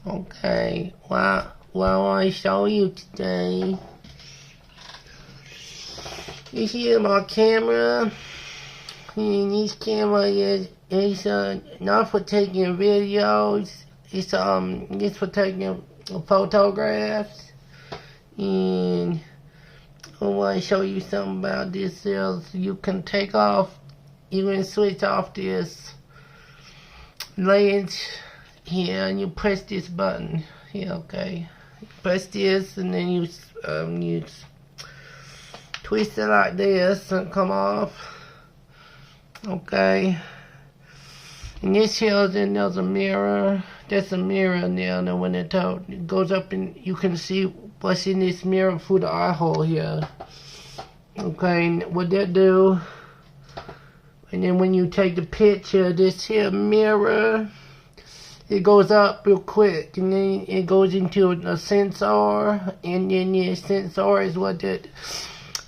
Okay, well, what I want to show you today is here my camera. And this camera is not for taking videos. It's for taking photographs. And I want to show you something about this. You can take off, you can switch off this lens here, and you press this button here. Okay, press this, and then you twist it like this and come off. Okay, and this here, then there's a mirror. There's a mirror in there, and when it goes up, and you can see what's in this mirror through the eye hole here. Okay, and what that do, and then when you take the picture, this here mirror, it goes up real quick, and then it goes into a sensor, and then the sensor is what that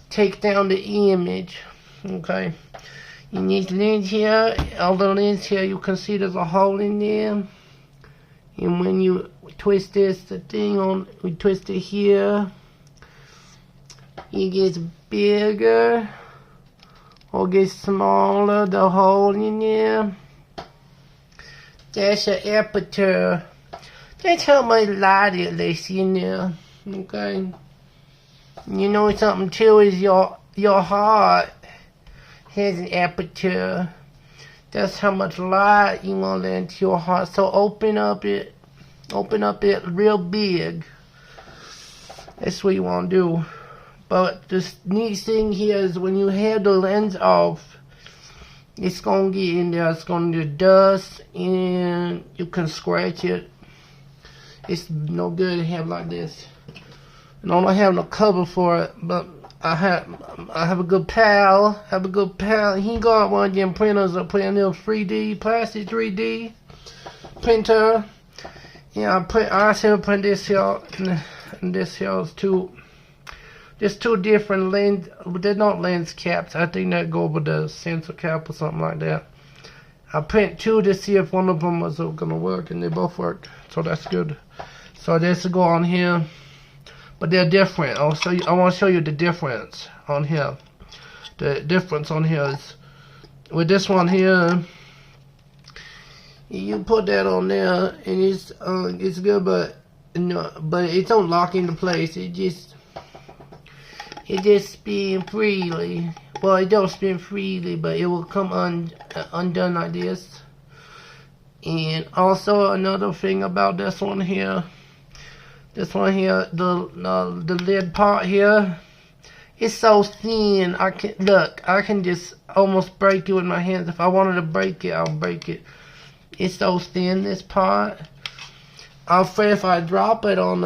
takes down the image. Okay, in this lens here, all the lens here, you can see there's a hole in there, and when you twist this, we twist it here, it gets bigger or gets smaller, the hole in there. That's your aperture. That's how much light it lets in there. Okay. You know something too is your heart has an aperture. That's how much light you want to let into your heart. So open up it real big. That's what you want to do. But the neat thing here is when you have the lens off, it's gonna get in there, it's gonna get dust, and you can scratch it. It's no good to have like this. And I don't have no cover for it, but I have a good pal. He got one of them printers that print little 3D, plastic 3D printer. Yeah, I should print this here, and this here is two. There's two different lens, they're not lens caps. I think that go with the sensor cap or something like that. I print two to see if one of them was gonna work, and they both worked, so that's good. So this will go on here, but they're different. I want to show you the difference on here. The difference on here is with this one here. You put that on there, and it's good, but it don't lock into place. It just spin freely. Well, it don't spin freely, but it will come undone like this. And also another thing about this one here, the lid part here, it's so thin. I can just almost break it with my hands. If I wanted to break it, I'll break it. It's so thin, this part. I'm afraid if I drop it on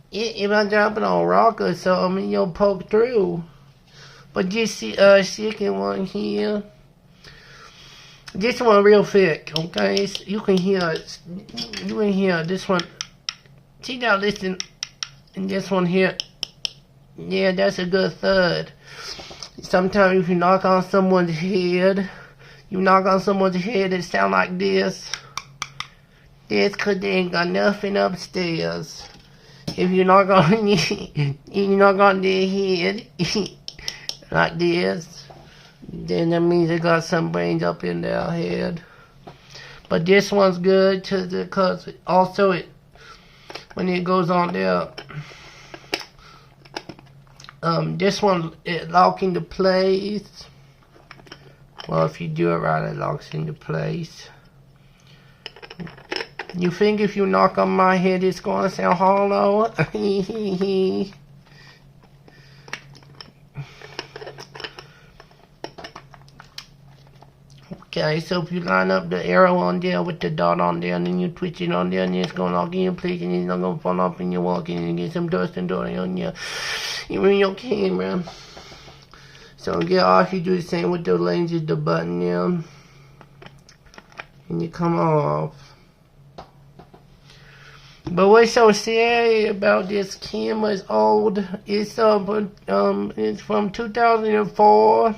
if I drop it on rock or something, you'll poke through. But this second one here, this one real thick. Okay, you can hear it. You can hear this one. See now, listen, and this one here. Yeah, that's a good thud. Sometimes if you knock on someone's head, it sound like this. That's 'cause they ain't got nothing upstairs. If you knock on their head like this, then that means they got some brains up in their head. But this one's good because also when it goes on there, this one it locks into place. Well, if you do it right, it locks into place. You think if you knock on my head it's gonna sound hollow? Okay, so if you line up the arrow on there with the dot on there, and then you twitch it on there, and it's gonna lock in place, and it's not gonna fall off when you're walking, and get some dust and dirt on your camera. So get off, you do the same with the lenses, the button there, and you come off. But what's so scary about this camera is old. It's from 2004.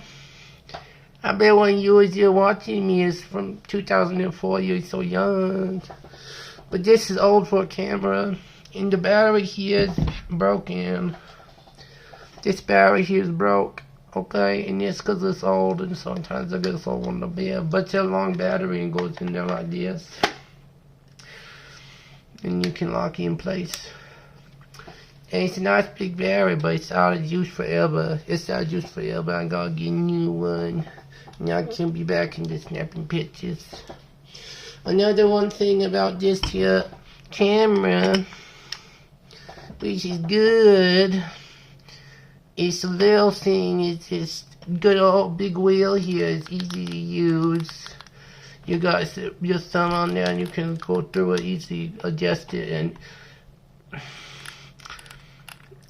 I bet when you're watching me, it's from 2004. You're so young. But this is old for a camera. And the battery here is broken. This battery here is broke. Okay, and it's because it's old, and sometimes it gets old on the bed. But it's a long battery and goes in there like this. And you can lock it in place. And it's a nice big battery, but it's out of use forever. It's out of use forever. I gotta get a new one. And I can be back into snapping pictures. Another one thing about this here camera, which is good, it's a little thing. It's just good old big wheel here. It's easy to use. You got your thumb on there and you can go through it easily, adjust it, and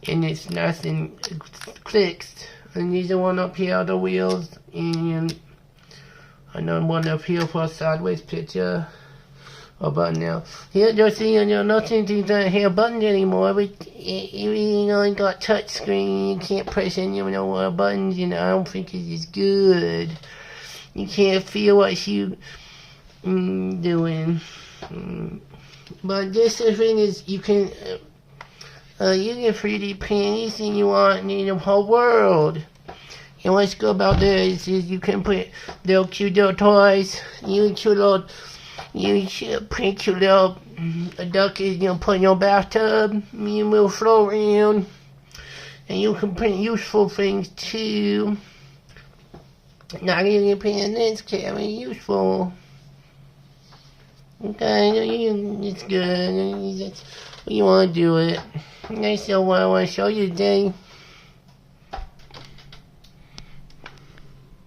it's nice and it clicks. And these are one up here, other wheels, and another one up here for a sideways picture. A button now. Here, you'll see, nothing to have buttons anymore. Everything got touch screen. You can't press any more buttons, I don't think it's as good. You can't feel what you doing. But this thing is, you can 3D print anything you want in the whole world. And what's good about this is you can put little cute little toys. You should print your little duck, put in your bathtub. You will float around. And you can print useful things too. Not even print this camera, useful. Okay, it's good. You want to do it. That's what I want to show you today.